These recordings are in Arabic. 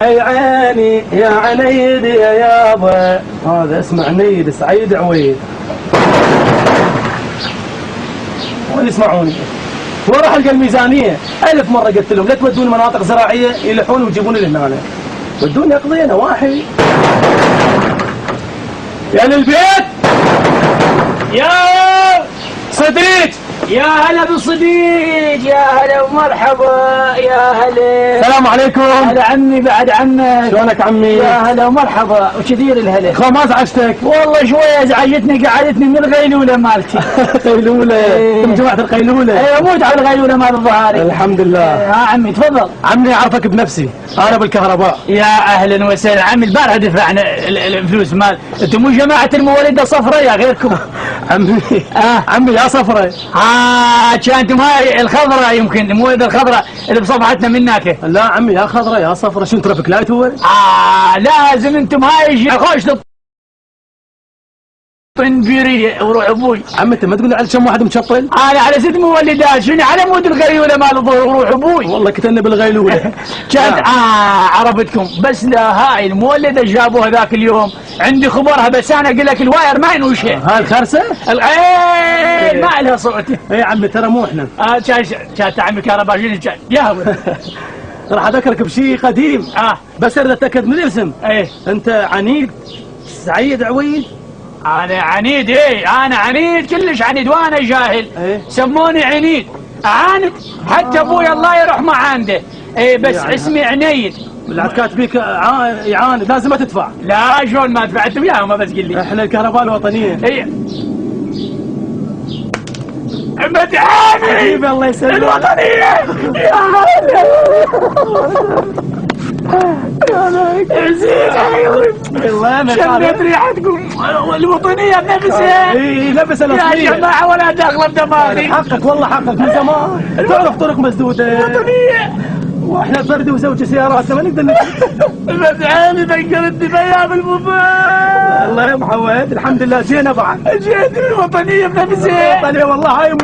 يا عيني يا عنيد يا يابا، هذا اسمه عنيد سعيد عويد. وين يسمعوني؟ وراح القى الميزانيه 1000 مره قلت لهم لا تودوني مناطق زراعيه يلحون ويجيبوني لهنا، ودوني اقضي نواحي. يا للبيت يا صديق، يا هلا بالصديق، يا هلا ومرحبا، يا هلا. السلام عليكم. هلا عمي بعد عمك. شلونك عمي؟ يا هلا ومرحبا، وكثير الهلا. خو ما ازعجتك؟ والله شويه ازعجتني، قعدتني من الغيلوله مالتي. قيلوله؟ انتم جماعه القيلوله؟ اي اموت على الغيلوله مال الظهاري. الحمد لله. ها عمي تفضل. عمي اعرفك بنفسي، انا بالكهرباء. يا اهلا وسهلا عمي، البارحه دفعنا الفلوس مال، انتم مو جماعه المواليد صفراء يا غيركم. عمي عمي يا صفرة. كانتم هاي الخضراء، يمكن المواليد الخضراء اللي بصفحتنا منك. لا عمي يا خضرة يا صفرة، شنو ترافيك لايت هو؟ لازم انتم هاي خوش طنبيريه وروح ابوي. عمي انت ما تقول لي على كم واحد مشطل؟ انا على 6 مولدات، شنو على مود الغيوله مال الظهر وروح ابوي. والله كتلنا بالغيلوله. كانت عرفتكم، بس لا هاي المولده جابوها ذاك اليوم، عندي خبرها، بس انا اقول لك الواير ما ينوشها. هاي الخرسه؟ ايه ما لها صوت. اي عمي ترى مو احنا. كانت عمي كهرباء شنو يا راح اذكرك بشيء قديم. بس اريد اتاكد من الاسم. ايه انت عنيد سعيد عويد؟ انا عنيد، انا عنيد كلش عنيد، وانا جاهل. سموني عنيد عاند، حتى ابوي الله يروح ما عنده. بس يعني اسمي عنيد. بالعاد كاتبيك يعاند، لازم ما تدفع. لا شلون ما دفعت وياهم؟ بس قل لي. احنا الكهرباء الوطنيه. مدعاني حبيبي الله يسلمك. الوطنيه يا والله شميت ريحتكم الوطنيه بنفسها. اي لبس الاصليه يا جماعه ولا داخله بدماغي. حقك والله حقك من زمان. تعرف طرق مسدوده. الوطنيه واحنا فردي وزوجي سياراتنا ما نقدر مدعاني ذكرتني بايام الوفاه. الله يا محمد، الحمد لله جينا بعد. جيت الوطنيه بنفسها. الوطنيه والله هاي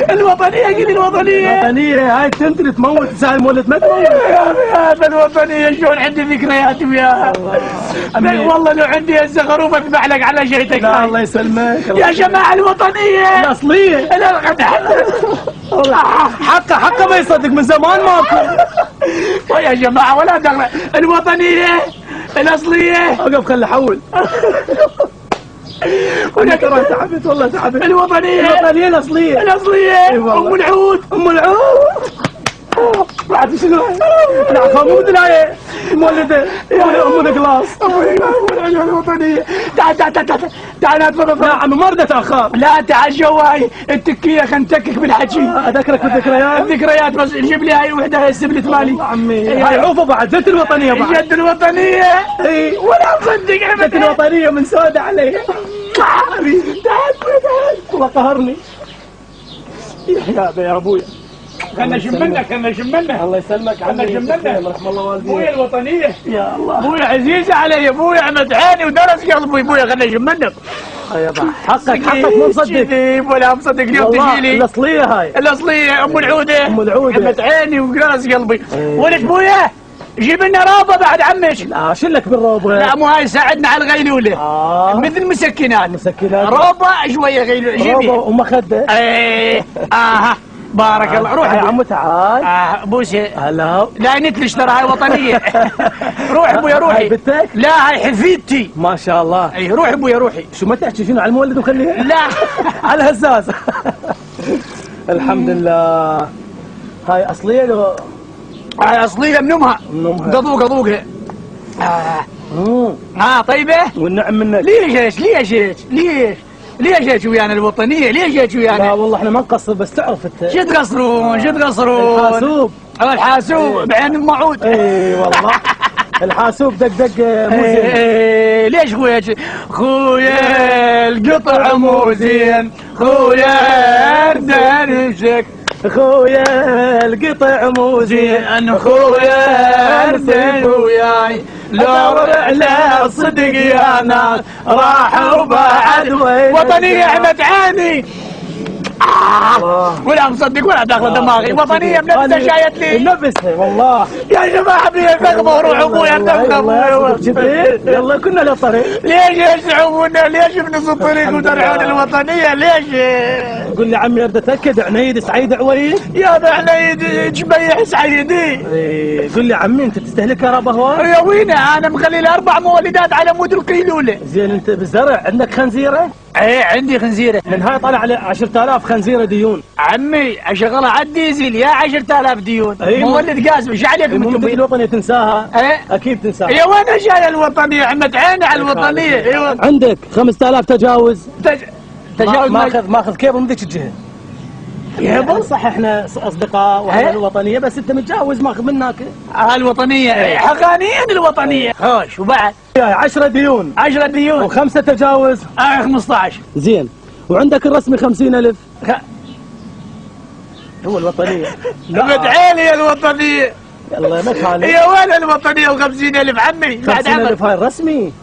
الوطنيه قل الوطنيه. الوطنيه هاي تنتري تموت ساعه المولد ما تموت. هذا الوطنيه شلون عندي ذكريات وياها. والله لو عندي هسه خروف اذبح لك على شيتك. لا الله يسلمك. يا جماعه الوطنيه الاصليه. حقه ما يصدق من زمان ماكو. يا جماعه ولا دخل. الوطنيه الاصليه. اوقف خلي احول. وانا ترى تعبت والله تعبت. الوطنيه الاصليه. ام العود. بعد شنو؟ لا مو دلايه مولده ام القلاص. الوطنيه. تعال تفضل. لا عمي ما اريد اتاخر. لا تعال جواي التكيه، خلينا نتكك بالحكي. اذكرك بالذكريات. الذكريات بس جيب لي هاي الوحده، هاي السبلت مالي. عمي هاي عوفه بعد جد الوطنيه بعد. جد الوطنيه. اي ولا مصدق جد الوطنيه من سودة علي. تعال والله قهرني. يا ابويا خلنا نشم منك. الله يسلمك خلنا نشم منك. رحم الله والديك. ابويا الوطنيه يا الله. ابويا عزيزه علي، ابويا مدعاني ودرس قلبي. ابويا خلنا نشم منك. حقك مو مصدق. ولا مصدق اليوم تجي لي. الاصليه هاي. الاصليه ام العوده. مدعاني ودرس قلبي. ايه. ولك ابويا جيب لنا رابه بعد عمك. لا شلك بالروبه. لا مو هاي ساعدنا على الغيلوله. مثل مسكنات. روبه شويه غيلوله جيبي. روبه ومخده. ايه بارك الله. روح يا عمو تعال. بوسه. هلا. لا نتلش ترى هاي وطنيه. روح ابويا روحي. هاي بنتك؟ لا هاي حفيدتي. ما شاء الله. اي روح ابويا روحي. شو ما تحكي شنو على المولد وخليها؟ لا على الهزاز. الحمد لله. هاي اصليه لو هاي اصليه من امها. ذوقها. طيبه. والنعم منك. ليش هيك ويانا الوطنيه؟ ليش هيك ويانا؟ لا والله احنا ما نقصر، بس تعرف انت. شو تقصرون؟ الحاسوب. الحاسوب بعين الموعود. اي والله. الحاسوب دق مو زين. ليش خويا القطع مو زين، خويا ارتنشك، خويا القطع مو زين، خويا ارتن وياي، لو رحلة الصدق يا ناس راحوا بعد وين. وطنية مدعاني ولا مصدق ولا داخل دماغي وطنيه منفسه شايت لي منفسه والله يا جماعه بي الفقمه وروح ابويا يلا كنا للطريق. ليش يزعمونا؟ ليش بنص الطريق وترحون الوطنيه؟ ليش؟ قول لي عمي ارد اتاكد عنيد سعيد عويد. يا ذا عنيد جبيح سعيدي. قول لي عمي انت تستهلك كهرباء هواي؟ يا وينه انا مخلي لي 4 مولدات على مود القيلوله. زين انت بالزرع عندك خنزيره؟ ايه عندي خنزيره. من هاي طلع على 10,000 خنزيره ديون. عمي اشغلها على الديزل يا 10,000 ديون. أيه مولد غاز مش عليكم انتم انتم. الوطنيه تنساها؟ ايه اكيد تنساها. يا وين جاي الوطنيه؟ عمت عيني على الوطنيه. ايوه عندك 5000 تجاوز. تجاوز ماخذ كيبل من ذيك الجهه. كيبل؟ صح احنا اصدقاء واهل الوطنيه بس انت متجاوز ماخذ منك. الوطنيه حقانيا الوطنيه. خوش وبعد 10 ديون 10 ديون وخمسه تجاوز 15. زين وعندك الرسمي 50,000. هو الوطنيه. مدعيلي الوطنيه. يلا ما خالي. يا وين الوطنيه و50,000 عمي؟ بعد 50,000 هاي الرسمي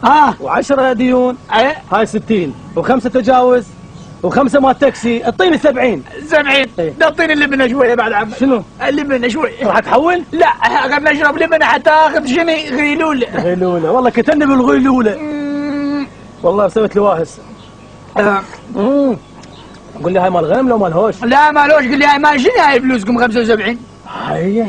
و10 ديون ايه هاي 60 وخمسه تجاوز وخمسه مال تاكسي اعطيني 70. 70 اعطيني اللبنه شويه بعد عمي. شنو؟ اللبنه شوي. راح تحول؟ لا قبل نشرب لبنه حتى اخذ شني غيلوله. غيلوله والله كتني بالغيلوله. والله سويت لي واهس. قول لي هاي مال غنم لو مال هوش؟ لا مالوش. قل لي هاي مال شنو هاي فلوسكم 75؟ هاي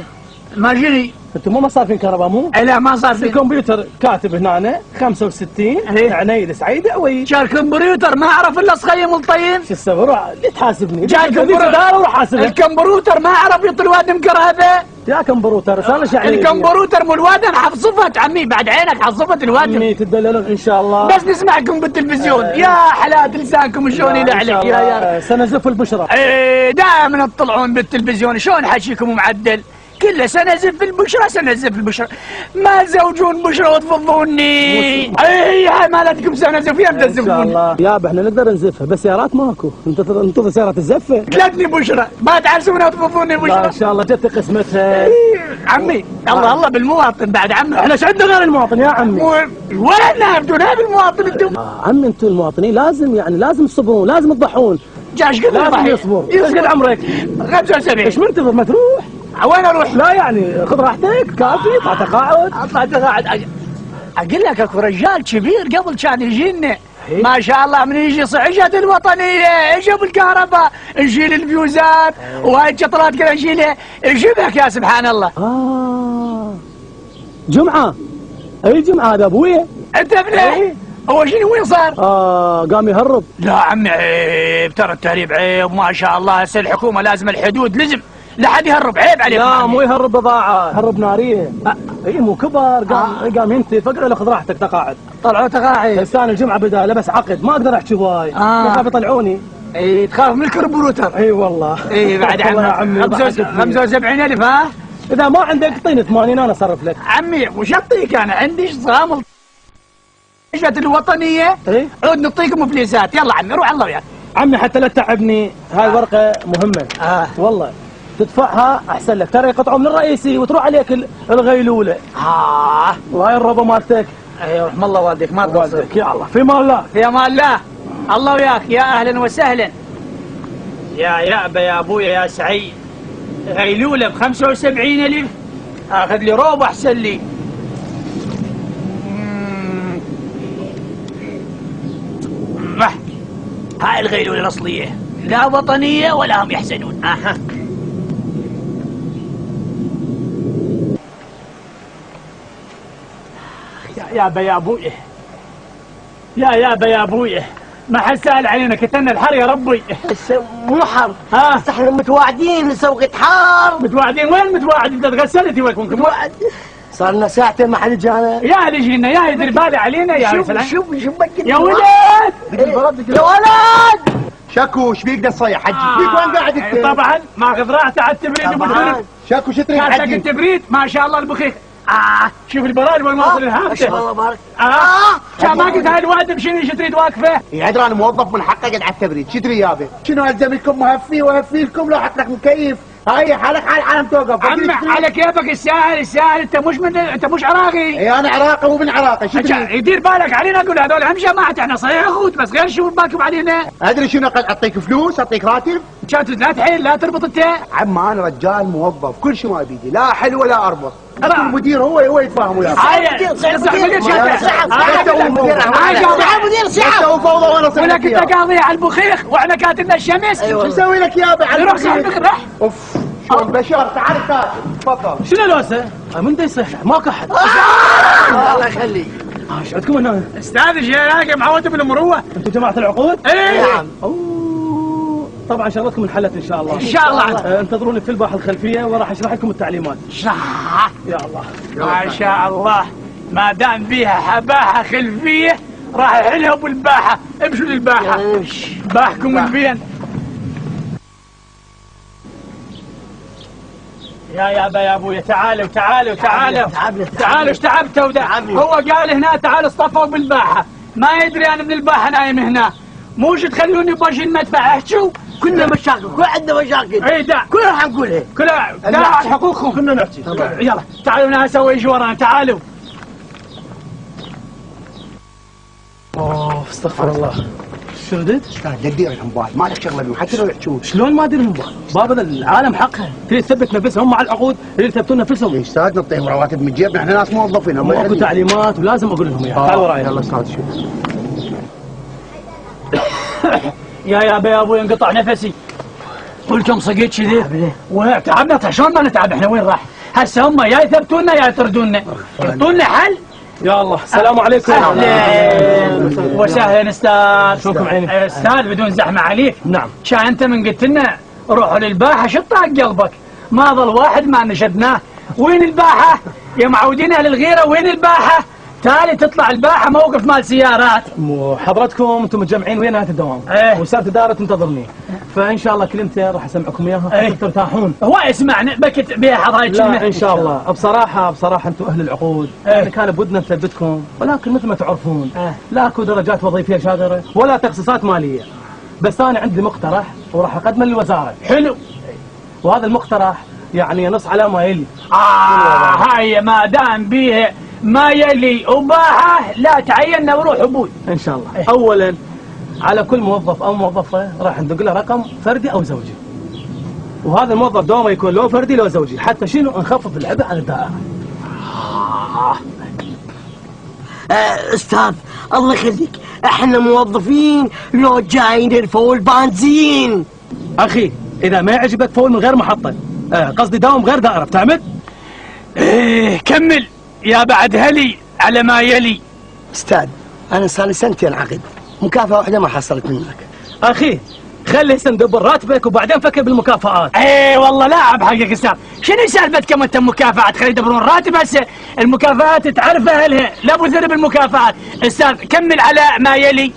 مال شنو؟ انتم مو مصارفين كهرباء مو؟ لا ما صار في الكمبيوتر كاتب هنا 65 عنيد سعيد عويد. شال كمبيوتر ما اعرف الا صخيم الطين. شو السبب؟ ليه تحاسبني؟ جاي الكمبيوتر وروح حاسبك. الكمبيوتر ما اعرف يطل الواد مكرهبه. يا كمبيوتر صار له شعري. الكمبيوتر مو الواد انا حفصفت عمي بعد عينك حفصفت الواد. عمي تدللون ان شاء الله. بس نسمعكم بالتلفزيون يا حالات لسانكم شلون يلعلق يا سنزف البشرة. ايه دائما تطلعون بالتلفزيون شلون حكيكم معدل. كل سنة زف البشرة سنة زف البشرة. ما تزوجون بشرة وتفضوني. اي هاي مالتكم سنة زف يا ان شاء الله. يابا احنا نقدر نزفها بس سيارات ماكو. انتظر سيارات الزفة. تلاتني بشرة ما تعرسونا وتفضوني بشرة. ان شاء الله جت قسمتها. عمي الله بالمواطن بعد عمي. احنا ايش عندنا غير المواطن يا عمي؟ وين نابدونها بالمواطن انتم؟ عمي انتم المواطنين لازم تصبرون لازم تضحون. جاش قد لازم يصبر. ايش قد عمرك؟ 75. ايش منتظر ما تروح؟ وين اروح؟ لا يعني خذ راحتك كافي اطلع تقاعد. اطلع تقاعد. اقول لك اكو رجال كبير قبل كان يجينا ما شاء الله من يجي صعجة الوطنيه اجى بالكهرباء نشيل الفيوزات وهاي الشطرات كذا نشيلها يجيبك يا سبحان الله. جمعه اي جمعه هذا ابويا. انت ابني هو شنو وين صار؟ قام يهرب. لا عمي عيب ترى التهريب عيب ما شاء الله. هسه الحكومه لازم الحدود لازم لا حد يهرب عيب عليك. لا مو يهرب بضاعه يهرب ناريه. اي مو كبر قام ينتي فقره له خذ راحتك تقاعد. طلعوا تقاعد. هسه الجمعه بدا لبس عقد ما اقدر احكي هواي. خاف يطلعوني. اي تخاف من الكمبيوتر. اي والله. اي بعد عمي 75,000 ها؟ اذا ما عندك اعطيني 80 انا اصرف لك. عمي وش اعطيك انا عندي صامل اجت الوطنيه. عود نعطيكم مفلسات. يلا عمي روح الله وياك. عمي حتى لا تتعبني هاي ورقه مهمه. والله تدفعها احسن لك ترى يقطعوا من الرئيسي وتروح عليك الغيلوله. وهاي الروبه مالتك. ايوه رحم الله والديك ما تقصر. يا الله في مال الله. في امان الله. الله وياك يا اهلا وسهلا. يا يابا يا ابويا يا سعيد غيلوله ب75,000 اخذ لي روبه احسن لي. هاي الغيلوله الاصليه لا وطنيه ولا هم يحزنون. يابا يا ابويا يابا يا ابويا ما حد سأل علينا كتلنا الحر يا ربي. مو حر. بس احنا متواعدين نسوي حار. متواعدين وين متواعد؟ انت تغسلتي وين كنت متواعد؟ صار لنا ساعتين ما حد جانا. يا اللي جينا يا يدير بالي علينا يا شوف يا ولد يا ولد شاكو ايش بيك تصيح حجي؟ بيك وين قاعد انت؟ طبعا ماخذ راحته على التبريد وبالدرب. شاكو شو تريد كاسك حجي؟ التبريد ما شاء الله البخيخ. شوف البراد وين واصل الهامته. ما شاء الله بارك. كان ما قلت هاي الواد بشنو ايش تريد واقفه؟ يا انا موظف من حقه قاعد على التبريد، شو تريد يابا؟ شنو الزم لكم مهفي وهفي لكم لو حط لك مكيف هاي حالك حال العالم توقف. عم على كيفك، الساهل انت مش عراقي. اي انا عراقي وابن عراقي. شو يدير بالك علينا، اقول هذول هم جماعه، احنا صحيح اخوت بس غير شو باكم علينا. ادري شنو اعطيك فلوس، اعطيك راتب. لا تحيل لا تربط انت. عم انا رجال موظف، كل شيء ما بيدي، لا حلو ولا اربط. المدير هو يتفاهم وياك. سووا فوضى وانا صرت لك انت قاضي على البخيخ واحنا كاتبنا الشمس. شو نسوي لك يابا على روح صاحبك روح. اوف شو بشار، تعال تعال تفضل. شنو لوسه؟ من دا يصيح ماكو احد. الله يخليك. ايش عندكم هنا؟ استاذ الجيلاقي معود بالمروه. انتم جماعه العقود؟ ايه نعم. طبعا شغلتكم انحلت ان شاء الله. ان شاء الله. انتظروني في الباحه الخلفيه وراح اشرح لكم التعليمات. يا الله. ما شاء الله، ما دام بيها حباحه خلفيه راح يحلها بالباحه. امشوا للباحه. باحكم البين. يا ابويا تعالوا ايش تعبتوا ده؟ هو قال هنا تعالوا اصطفوا بالباحه، ما يدري انا من الباحه نايم هنا. موش تخلوني بوجه المدفع. احكوا. كلنا مشاكل، كل عندنا مشاكل. اي ده كلنا حنقولها. كلها على حقوقهم. كنا نحكي. يلا تعالوا ناس سوي ايش ورانا. تعالوا. اوه استغفر الله. شو ردت؟ استاذ لا تدير لهم بال، ما لك شغله بهم حتى لو يحجون. شلون ما ادري لهم بال؟ بابا العالم حقها، تريد تثبت نفسهم مع العقود، تريد يثبتون نفسهم. يا استاذ نعطيهم رواتب من جيبنا، احنا ناس موظفين. اكو تعليمات ولازم اقول لهم اياها. تعال وراي. يلا استاذ شوف. يا ابوي انقطع نفسي. قلتم صقيت كذي وتعبنا. شلون ما نتعب احنا؟ وين راح؟ هسه هم يا يثبتونا يا يطردونا. يعطونا حل. يا الله السلام عليكم. اهلا وسهلا استاذ. شلونكم عيني؟ استاذ بدون زحمه عليك. نعم. شا انت من قلت لنا روحوا للباحه شو طاق قلبك؟ ما ظل واحد ما نشدناه. وين الباحه؟ يا معودين اهل الغيره وين الباحه؟ تالي تطلع الباحه موقف مال سيارات. حضرتكم انتم متجمعين وين نهايه الدوام؟ وسالفه دائره تنتظرني، فان شاء الله كلمتين راح اسمعكم اياها ترتاحون. هو يسمعنا بكت بها حضايج. لا ان شاء الله. بصراحه انتم اهل العقود. يعني كان بودنا نثبتكم، ولكن مثل ما تعرفون لا اكو درجات وظيفيه شاغره ولا تخصيصات ماليه. بس انا عندي مقترح وراح اقدمه للوزاره. حلو. وهذا المقترح يعني ينص على ما يلي. هاي ما دام بيها ما يلي وباحه لا تعين وروح ابوي ان شاء الله. اولا على كل موظف او موظفه راح ندق له رقم فردي او زوجي، وهذا الموظف دوما يكون لو فردي لو زوجي، حتى شنو نخفف العبء عن الدائره. استاذ الله يخليك، احنا موظفين لو جايين الفول بنزين. اخي اذا ما يعجبك فول من غير محطه، قصدي داوم غير دائره، بتعمد؟ ايه كمل يا بعد هلي على ما يلي. استاذ انا صار لي سنتين عقد، مكافاه واحده ما حصلت منك. اخي خلي هسه ندبر راتبك وبعدين فكر بالمكافآت. ايه والله لاعب حقك استاذ. شنو سالفتكم انت مكافآت؟ خلي يدبرون راتب. هسه المكافآت تعرف اهلها، لا ابو ذنب المكافآت. استاذ كمل على ما يلي.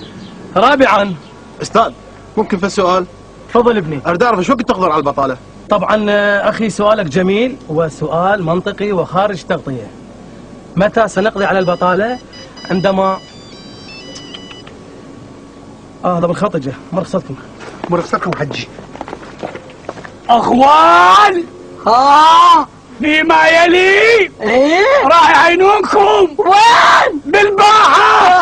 رابعا استاذ ممكن في سؤال؟ تفضل ابني. اريد اعرف ايش وقت تقدر على البطاله؟ طبعا اخي سؤالك جميل وسؤال منطقي وخارج تغطيه. متى سنقضي على البطاله؟ عندما هذا بالخطجه. مرخصتكم حجي. اخوان فيما يلي راح يعينونكم. وين؟ بالباحه.